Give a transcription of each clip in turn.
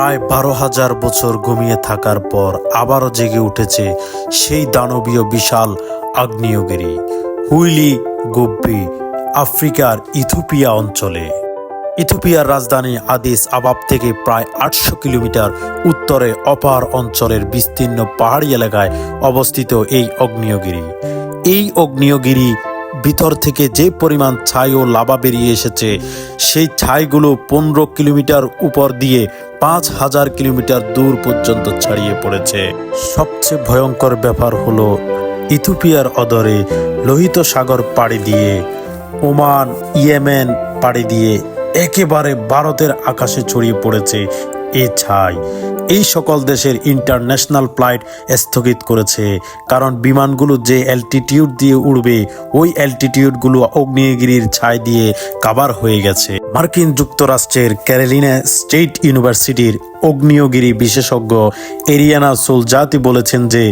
প্রায় 12,000 বছর ঘুমিয়ে থাকার পর আবারও জেগে উঠেছে সেই দানবীয় বিশাল আগ্নেয়গিরি হুইলি গুব্বি আফ্রিকার ইথিওপিয়া অঞ্চলে। ইথিওপিয়ার রাজধানী আদিস আবাব থেকে প্রায় 800 কিলোমিটার উত্তরে অপার অঞ্চলের বিস্তীর্ণ পাহাড়ি এলাকায় অবস্থিত এই আগ্নেয়গিরি ভিতর থেকে যে পরিমাণ ছাই ও লাভা বেরিয়ে এসেছে, সেই ছাইগুলো 15 কিলোমিটার উপর দিয়ে 5,000 কিলোমিটার দূর পর্যন্ত ছড়িয়ে পড়েছে। সবচেয়ে ভয়ঙ্কর ব্যাপার হলো ইথিওপিয়ার অদরে লোহিত সাগর পাড়ি দিয়ে ওমান, ইয়েমেন পাড়ি দিয়ে একেবারে ভারতের আকাশে ছড়িয়ে পড়েছে এই ছাই। এই সকল দেশের ইন্টারন্যাশনাল ফ্লাইট স্থগিত করেছে, কারণ বিমানগুলো যে অ্যালটিটিউড দিয়ে উড়বে ওই অ্যালটিটিউডগুলো আগ্নেয়গিরির ছাই দিয়ে কাভার হয়ে গেছে। মার্কিন যুক্তরাষ্ট্রের ক্যারোলিনা স্টেট ইউনিভার্সিটির আগ্নেয়গিরি বিশেষজ্ঞ এরিয়ানা সোলজাতি বলেছেন যে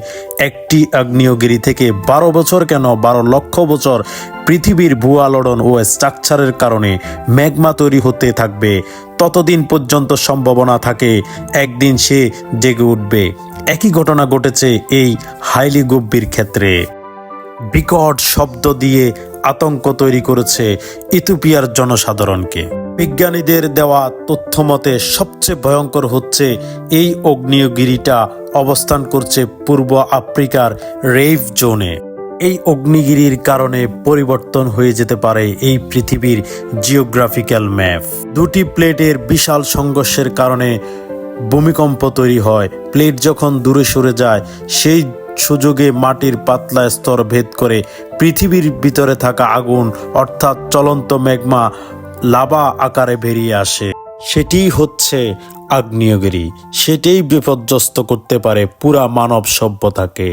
একটি আগ্নেয়গিরি থেকে 12 বছর কেন 12 লক্ষ বছর পৃথিবীর ভূ আলোড়ন ও স্ট্রাকচারের কারণে ম্যাগমা তৈরি হতে থাকবে। ততদিন পর্যন্ত সম্ভাবনা থাকে একদিন সে জেগে উঠবে। একই ঘটনা ঘটেছে এই হাইলি গুব্বির ক্ষেত্রে। বিকট শব্দ দিয়ে আতঙ্ক তৈরি করেছে ইথিওপিয়ার জনসাধারণকে। বিজ্ঞানীদের দেওয়া তথ্য মতে সবচেয়ে ভয়ঙ্কর হচ্ছে এই আগ্নেয়গিরিটা অবস্থান করছে পূর্ব আফ্রিকার রেইভ জোনে। এই আগ্নেয়গিরির কারণে পরিবর্তন হয়ে যেতে পারে এই পৃথিবীর জিওগ্রাফিক্যাল ম্যাপ। দুটি প্লেটের বিশাল সংঘর্ষের কারণে ভূমিকম্প তৈরি হয়। প্লেট যখন দূরে সরে যায়, সেই সুযোগে মাটির পাতলা স্তর ভেদ করে পৃথিবীর ভিতরে থাকা আগুন অর্থাৎ চলন্ত ম্যাগমা লাভা আকারে বেরিয়ে আসে। সেটিই হচ্ছে আগ্নেয়গিরি। সেটাই বিপর্যস্ত করতে পারে পুরা মানব সভ্যতাকে।